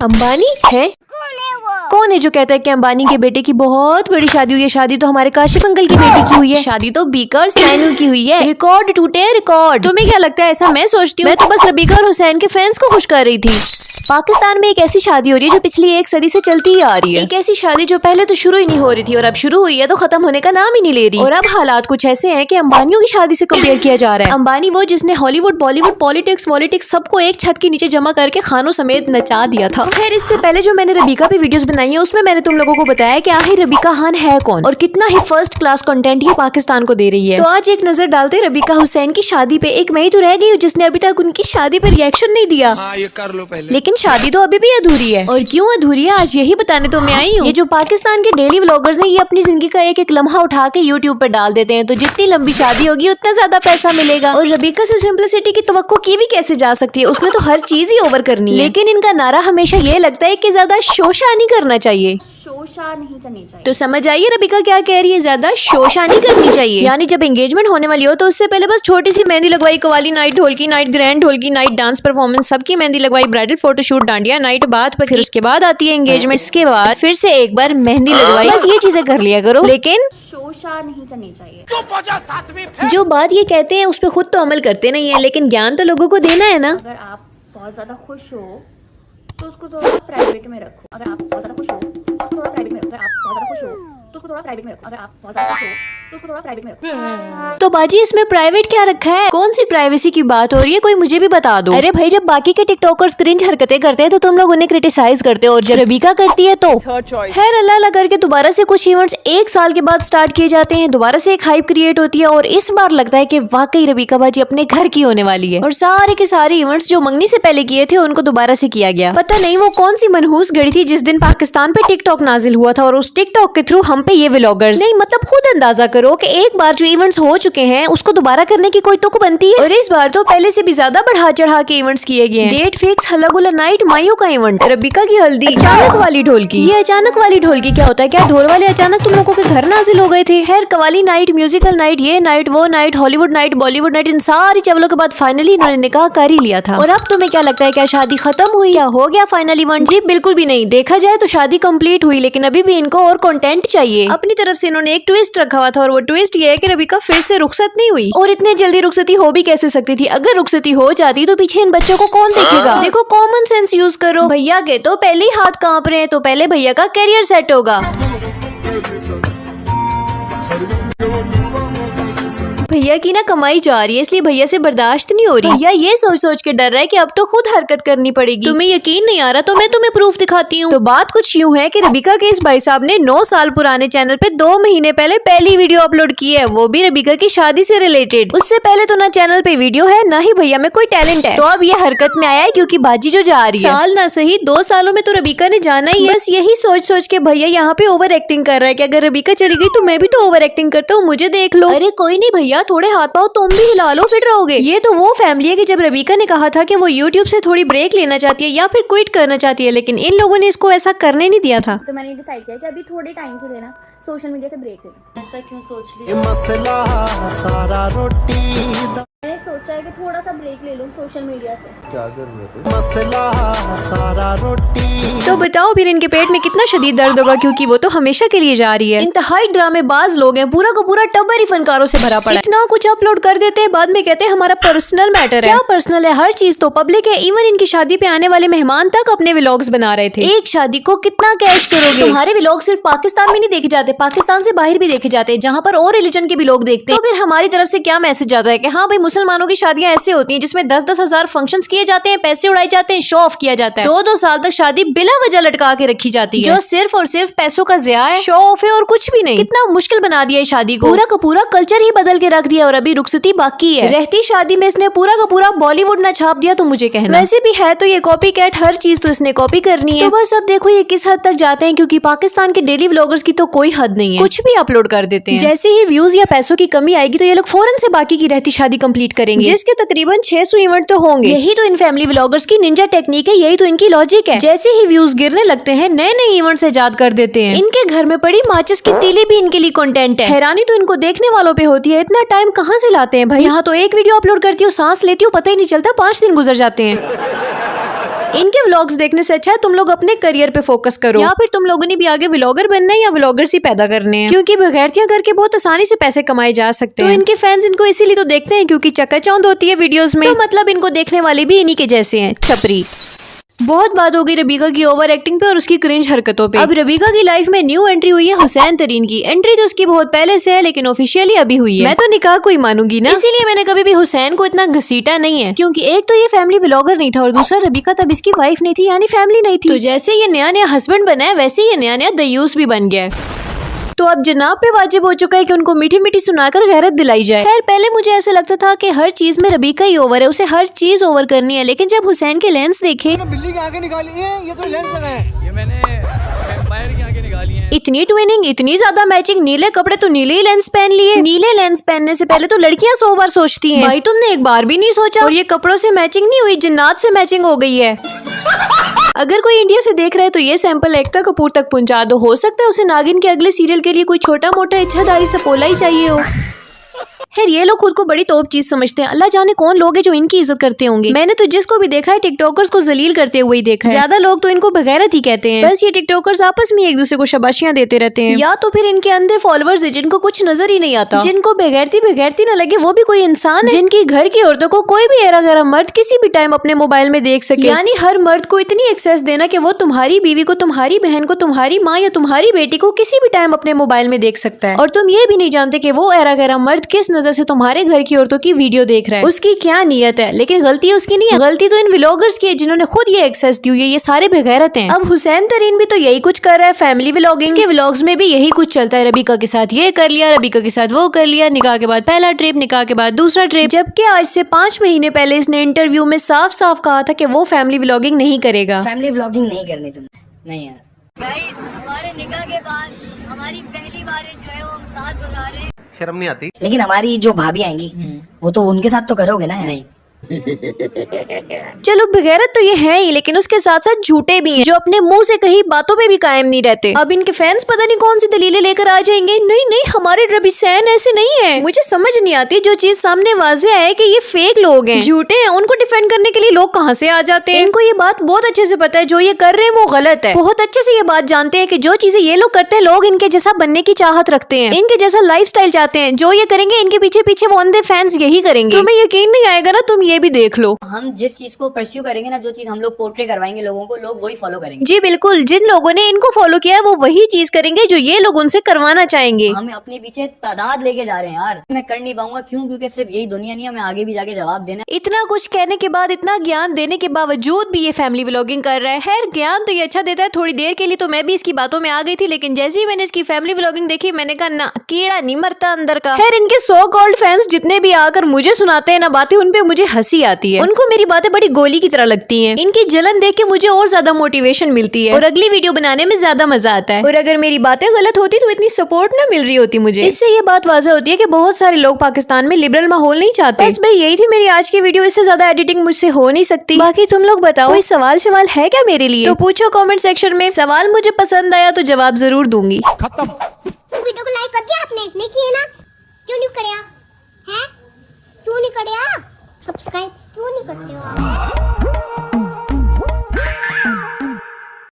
अंबानी है? कौन है जो कहता है कि अंबानी के बेटे की बहुत बड़ी शादी हुई है? शादी तो हमारे काशिफ अंकल की बेटी की हुई है। शादी तो बीका और सैनू की हुई है। रिकॉर्ड टूटे रिकॉर्ड। तुम्हें क्या लगता है ऐसा मैं सोचती हूँ? मैं तो बस रबीका और हुसैन के फैंस को खुश कर रही थी। पाकिस्तान में एक ऐसी शादी हो रही है जो पिछली 1 सदी से चलती ही आ रही है। एक ऐसी शादी जो पहले तो शुरू ही नहीं हो रही थी और अब शुरू हुई है तो खत्म होने का नाम ही नहीं ले रही। और अब हालात कुछ ऐसे हैं कि अंबानियों की शादी से कंपेयर किया जा रहा है। अंबानी वो जिसने हॉलीवुड, बॉलीवुड, पॉलिटिक्स सबको एक छत के नीचे जमा करके खानों समेत नचा दिया था। खैर इससे पहले जो मैंने रबीका पे वीडियोस बनाई है उसमें मैंने तुम लोगों को बताया कि आखिर रबीका खान है कौन और कितना ही फर्स्ट क्लास कंटेंट ये पाकिस्तान को दे रही है। तो आज एक नजर डालते रबीका हुसैन की शादी पे। एक मैं ही तो रह गई हूँ जिसने अभी तक उनकी शादी पे रिएक्शन नहीं दिया। हाँ, ये कर लो पहले। लेकिन शादी तो अभी भी अधूरी है। और क्यों अधूरी है आज यही बताने तो मैं आई हूँ। ये जो पाकिस्तान के डेली व्लॉगर्स हैं ये अपनी जिंदगी का एक एक लम्हा उठा के यूट्यूब पे डाल देते हैं, तो जितनी लंबी शादी होगी उतना ज्यादा पैसा मिलेगा। और रबीका से सिंपलिसिटी की तवक्को की भी कैसे जा सकती है? उसने तो हर चीज ही ओवर करनी है। लेकिन इनका नारा हमेशा ये लगता है कि ज्यादा शोशा नहीं करना चाहिए, शोशा नहीं करनी चाहिए। तो समझ आइए रबीका क्या कह रही है, ज्यादा शोशा नहीं करनी चाहिए। यानी जब एंगेजमेंट होने वाली हो तो उससे पहले बस छोटी सी मेहंदी लगवाई, कवाली नाइट, ढोलकी नाइट, ग्रैंड ढोलकी नाइट, डांस परफॉर्मेंस, सबकी मेहंदी लगवाई, ब्राइडल फोटोशूट, डांडिया नाइट, बात पर फिर उसके बाद आती है एंगेजमेंट, इसके बाद फिर से एक बार मेहंदी लगवाई। बस ये चीजें कर लिया करो। लेकिन शोशा नहीं करनी चाहिए। जो बात ये कहते हैं उस पर खुद तो अमल करते नहीं है, लेकिन ज्ञान तो लोगों को देना है ना। अगर आप बहुत ज्यादा खुश हो तो उसको थोड़ा प्राइवेट में रखो। अगर आप बहुत ज्यादा खुश हो तो उसको थोड़ा प्राइवेट में रखो। अगर आप बहुत ज्यादा खुश हो तो उसको थोड़ा प्राइवेट में रखो। अगर आप बहुत ज्यादा खुश हो तो उसको थोड़ा प्राइवेट में रखो। तो बाजी इसमें प्राइवेट क्या रखा है? कौन सी प्राइवेसी की बात हो रही है? कोई मुझे भी बता दो। अरे भाई जब बाकी के टिकटॉकर्स क्रिंज हरकतें करते हैं तो तुम लोग उन्हें क्रिटिसाइज करते हो, और जब रबीका करती है तो खैर अल्लाह करके दोबारा से कुछ इवेंट्स 1 साल के बाद स्टार्ट किए जाते हैं, दोबारा से एक हाइप क्रिएट होती है और इस बार लगता है कि वाकई रबीका बाजी अपने घर की होने वाली है। और सारे के सारे इवेंट्स जो मंगनी से पहले किए थे उनको दोबारा से किया गया। पता नहीं वो कौन सी मनहूस घड़ी थी जिस दिन पाकिस्तान पे टिकटॉक नाजिल हुआ था और उस टिकटॉक के थ्रू हम पे ये व्लॉगर्स। नहीं मतलब खुद अंदाजा करो कि एक बार जो इवेंट्स हो चुके हैं उसको दोबारा करने की कोई तुक बनती है। और इस बार तो पहले से भी ज्यादा बढ़ा चढ़ा के इवेंट्स किए गए हैं। डेट फिक्स, हल्ला गुल्ला नाइट, मायू का इवेंट, रबीका की हल्दी, अचानक वाली ढोलकी। ये अचानक वाली ढोलकी क्या होता है? क्या ढोल वाले अचानक तुम लोगों के घर नाजिल हो गए थे? खैर कवाली नाइट, म्यूजिकल नाइट, ये नाइट वो night, Hollywood night, Bollywood night, इन सारी चावलों के बाद फाइनली इन्होंने निकाह कर ही लिया था। और अब तुम्हें क्या लगता है क्या शादी खत्म हुई या हो गया फाइनल इवेंट? जी बिल्कुल भी नहीं। देखा जाए तो शादी कंप्लीट हुई, लेकिन अभी भी इनको और कंटेंट चाहिए। अपनी तरफ से इन्होंने एक ट्विस्ट रखा हुआ था और वो ट्विस्ट ये है कि रबीका फिर से रुखसत नहीं हुई। और इतने जल्दी रुखसती हो भी कैसे सकती थी? अगर रुखसती हो जाती तो पीछे इन बच्चों को कौन देखेगा? देखो कॉमन सेंस यूज करो। भैया के तो पहले ही हाथ कांप रहे हैं, तो पहले भैया का करियर सेट होगा। भैया की ना कमाई जा रही है इसलिए भैया से बर्दाश्त नहीं हो रही। भैया ये सोच सोच के डर रहा है कि अब तो खुद हरकत करनी पड़ेगी। तुम्हें यकीन नहीं आ रहा तो मैं तुम्हें प्रूफ दिखाती हूँ। तो बात कुछ यूँ है कि रबीका के इस भाई साहब ने 9 साल पुराने चैनल पे 2 महीने पहले पहली वीडियो अपलोड की है, वो भी रबीका की शादी से रिलेटेड। उससे पहले तो ना चैनल पे वीडियो है ना ही भैया में कोई टैलेंट है। तो अब ये हरकत में आया है क्योंकि बाजी जो जा रही है, साल ना सही 2 सालों में तो रबीका ने जाना ही है। बस यही सोच सोच के भैया यहाँ पे ओवर एक्टिंग कर रहा है कि अगर रबीका चली गई तो मैं भी तो ओवर एक्टिंग करता हूँ, मुझे देख लो। अरे कोई नहीं भैया, थोड़े हाथ पाओ तुम भी हिला लो, फिट रहोगे। ये तो वो फैमिली है कि जब रबीका ने कहा था कि वो यूट्यूब से थोड़ी ब्रेक लेना चाहती है या फिर क्विट करना चाहती है, लेकिन इन लोगों ने इसको ऐसा करने नहीं दिया था। तो मैंने डिसाइड किया कि अभी थोड़े टाइम के लिए ना सोशल मीडिया से ब्रेक लेना। ऐसा क्यों सोच लिया? मैंने सोचा है कि थोड़ा सा ब्रेक ले लूं सोशल मीडिया से। क्या जरूरत है? तो बताओ फिर इनके पेट में कितना शदीद दर्द होगा, क्योंकि वो तो हमेशा के लिए जा रही है। इंतहाई ड्रामेबाज लोग हैं, पूरा का पूरा टब्बर ही फनकारों से भरा पड़ा है। इतना कुछ अपलोड कर देते हैं, बाद में कहते हैं हमारा पर्सनल मैटर है। क्या पर्सनल है? हर चीज तो पब्लिक है। इवन इनकी शादी पे आने वाले मेहमान तक अपने व्लॉग्स बना रहे थे। एक शादी को कितना कैश करोगे? तुम्हारे व्लॉग सिर्फ पाकिस्तान में नहीं देखे जाते, पाकिस्तान से बाहर भी देखे जाते हैं, जहाँ पर और रिलीजन के भी लोग देखते हैं। तो फिर हमारी तरफ से क्या मैसेज जाता है कि हाँ भाई मुसलमानों की शादियां ऐसे होती हैं जिसमें 10-10 हजार फंक्शंस किए जाते हैं, पैसे उड़ाए जाते हैं, शो ऑफ किया जाता है। 2-2 साल तक शादी बिला वजह लटका के रखी जाती है, जो सिर्फ और सिर्फ पैसों का ज़िया है, शो ऑफ है और कुछ भी नहीं। कितना मुश्किल बना दिया है शादी को, पूरा का पूरा कल्चर ही बदल के रख दिया और अभी रुखसती बाकी है। रहती शादी में इसने पूरा का पूरा बॉलीवुड ना छाप दिया तो मुझे कहना। वैसे भी है तो ये कॉपी कैट, हर चीज तो इसने कॉपी करनी है। तो बस अब देखो ये किस हद तक जाते हैं, क्योंकि पाकिस्तान के डेली व्लॉगर्स की तो कोई हद नहीं है, कुछ भी अपलोड कर देते हैं। जैसे ही व्यूज या पैसों की कमी आएगी तो ये लोग फौरन से बाकी की रहती शादी कंप्लीट करेंगे, जिसके तकरीबन 600 इवेंट तो होंगे। यही तो इन फैमिली व्लॉगर्स की निंजा टेक्निक है, यही तो इनकी लॉजिक है। जैसे ही व्यूज गिरने लगते हैं नए नए इवेंट्स ईजाद कर देते हैं। इनके घर में पड़ी माचिस की तीली भी इनके लिए कंटेंट है। हैरानी तो इनको देखने वालों पे होती है, इतना टाइम कहाँ से लाते हैं भाई। यहाँ तो एक वीडियो अपलोड करती हूँ, सांस लेती हूँ, पता ही नहीं चलता 5 दिन गुजर जाते हैं। इनके व्लॉग्स देखने से अच्छा है तुम लोग अपने करियर पे फोकस करो, या फिर तुम लोगों ने भी आगे व्लॉगर बनना है या व्लॉगर्स ही पैदा करने हैं, क्योंकि बगैरतियां करके बहुत आसानी से पैसे कमाए जा सकते हैं। तो इनके फैंस इनको इसीलिए तो देखते हैं क्योंकि चकाचौंध होती है वीडियोस में, तो मतलब इनको देखने वाले भी इन्हीं के जैसे हैं, छपरी। बहुत बात हो गई रबीका की ओवर एक्टिंग पे और उसकी क्रिंज हरकतों पे। अब रबीका की लाइफ में न्यू एंट्री हुई है हुसैन तरीन की। एंट्री तो उसकी बहुत पहले से है लेकिन ऑफिशियली अभी हुई है। मैं तो निकाह को ही मानूंगी ना, इसीलिए मैंने कभी भी हुसैन को इतना घसीटा नहीं है, क्योंकि एक तो ये फैमिली व्लॉगर नहीं था और दूसरा रबीका तब इसकी वाइफ नहीं थी, यानी फैमिली नहीं थी। तो जैसे ये नया नया हस्बैंड बना है वैसे ये नया नया दयूस भी बन गया है। तो अब जनाब पे वाजिब हो चुका है कि उनको मीठी मीठी सुनाकर गैरत दिलाई जाए। खैर पहले मुझे ऐसा लगता था कि हर चीज में रबीका ही ओवर है, उसे हर चीज ओवर करनी है, लेकिन जब हुसैन के लेंस देखे, बिल्ली के आगे निकाली है, ये तो लेंस लगा है, ये मैंने वैम्पायर के आगे निकाली है। इतनी ट्विनिंग, इतनी ज्यादा मैचिंग, नीले कपड़े तो नीले ही लेंस पहन लिए। नीले लेंस पहनने से पहले तो लड़कियां 100 बार सोचती हैं। भाई तुमने एक बार भी नहीं सोचा? और ये कपड़ों से मैचिंग नहीं हुई, जिन्नात से मैचिंग हो गई है। अगर कोई इंडिया से देख रहा है तो ये सैंपल एकता कपूर तक पहुंचा दो, हो सकता है उसे नागिन के अगले सीरियल के लिए कोई छोटा मोटा इच्छाधारी सपोला ही चाहिए हो। खैर ये लोग खुद को बड़ी तोप चीज समझते हैं, अल्लाह जाने कौन लोग हैं जो इनकी इज्जत करते होंगे। मैंने तो जिसको भी देखा है टिकटॉकर्स को जलील करते हुए ही देखा है। ज्यादा लोग तो इनको बगैरत ही कहते हैं। बस ये टिकटॉकर्स आपस में एक दूसरे को शाबाशियां देते रहते हैं, या तो फिर इनके अंधे फॉलोअर्स है जिनको कुछ नजर ही नहीं आता, जिनको बगैरती न लगे वो भी कोई इंसान है, जिनकी घर की औरतों को कोई भी एरा गैरा मर्द किसी भी टाइम अपने मोबाइल में देख सके। यानी हर मर्द को इतनी एक्सेस देना कि वो तुम्हारी बीवी को, तुम्हारी बहन को, तुम्हारी माँ या तुम्हारी बेटी को किसी भी टाइम अपने मोबाइल में देख सकता है, और तुम ये भी नहीं जानते कि वो एरा गैरा मर्द किस नजर से तुम्हारे घर की औरतों की वीडियो देख रहा है, उसकी क्या नियत है। लेकिन गलती उसकी नहीं है, गलती तो इन व्लॉगर्स की है जिन्होंने खुद ये एक्सेस दी हुई है। ये सारे बेगैरत हैं। अब हुसैन तरीन भी तो यही कुछ कर रहा है, फैमिली व्लॉगिंग के व्लॉग्स में भी यही कुछ चलता है। रबीका के साथ ये कर लिया, रबीका के साथ वो कर लिया, निकाह के बाद पहला ट्रिप, निकाह के बाद दूसरा ट्रिप, जबकि आज से 5 महीने पहले इसने इंटरव्यू में साफ साफ कहा था कि वो फैमिली व्लॉगिंग नहीं करेगा। फैमिली व्लॉगिंग नहीं करनी तुमने। नहीं यार गाइस, हमारे निकाह के बाद हमारी पहली बार जो है वो हम साथ गुजारे। शर्म नहीं आती? लेकिन हमारी जो भाभी आएंगी वो तो उनके साथ तो करोगे ना यार? नहीं, चलो बेगैरत तो ये है ही, लेकिन उसके साथ साथ झूठे भी हैं जो अपने मुंह से कही बातों पे भी कायम नहीं रहते। अब इनके फैंस पता नहीं कौन सी दलीलें लेकर आ जाएंगे। नहीं नहीं, हमारे रबी सैन ऐसे नहीं है। मुझे समझ नहीं आती, जो चीज सामने वाज़ेह है कि ये फेक लोग हैं, झूठे हैं, उनको डिफेंड करने के लिए लोग कहाँ से आ जाते हैं। इनको ये बात बहुत अच्छे से पता है जो ये कर रहे हैं वो गलत है। बहुत अच्छे से ये बात जानते हैं कि जो चीजें ये लोग करते हैं लोग इनके जैसा बनने की चाहत रखते हैं, इनके जैसा लाइफस्टाइल चाहते हैं। जो ये करेंगे इनके पीछे पीछे वो अंधे फैंस यही करेंगे। तुम्हें यकीन नहीं आएगा ना, तुम ये भी देख लो। हम जिस चीज को परस्यू करेंगे ना, जो चीज हम लोग पोर्ट्रे करवाएंगे लोगों को, लोग वही फॉलो करेंगे। जी बिल्कुल, जिन लोगों ने इनको फॉलो किया है वो वही चीज करेंगे जो ये लोग उनसे करवाना चाहेंगे। हम अपने पीछे तादाद लेके जा रहे हैं यार। मैं कर नहीं पाऊंगा, क्यों? क्योंकि सिर्फ यही दुनिया नहीं है, हमें आगे भी जाके जवाब देना है। इतना कुछ कहने के बाद, इतना ज्ञान देने के बावजूद भी ये फैमिली व्लॉगिंग कर रहा है। खैर ज्ञान तो ये अच्छा देता है थोड़ी देर के लिए, तो मैं भी इसकी बातों में आ गई थी, लेकिन जैसे ही मैंने इसकी फैमिली व्लॉगिंग देखी मैंने कहा ना, कीड़ा नहीं मरता अंदर का। खैर इनके सो कॉल्ड फैंस जितने भी आकर मुझे सुनाते हैं ना बातें, उनपे मुझे हंसी आती है। उनको मेरी बातें बड़ी गोली की तरह लगती हैं। इनकी जलन देख के मुझे और ज्यादा मोटिवेशन मिलती है और अगली वीडियो बनाने में ज्यादा मजा आता है। और अगर मेरी बातें गलत होती तो इतनी सपोर्ट ना मिल रही होती मुझे। इससे ये बात वाज़ेह होती है कि बहुत सारे लोग पाकिस्तान में लिबरल माहौल नहीं चाहते। बस भाई यही थी मेरी आज की वीडियो, इससे ज्यादा एडिटिंग मुझसे हो नहीं सकती। बाकी तुम लोग बताओ, कोई सवाल है क्या मेरे लिए? तो पूछो कमेंट सेक्शन में। सवाल मुझे पसंद आया तो जवाब जरूर दूंगी। वीडियो को लाइक कर दिया आपने? नहीं किए ना? क्यों नहीं करिया? हैं? क्यों नहीं करिया? सब्सक्राइब क्यों नहीं करते हो आप?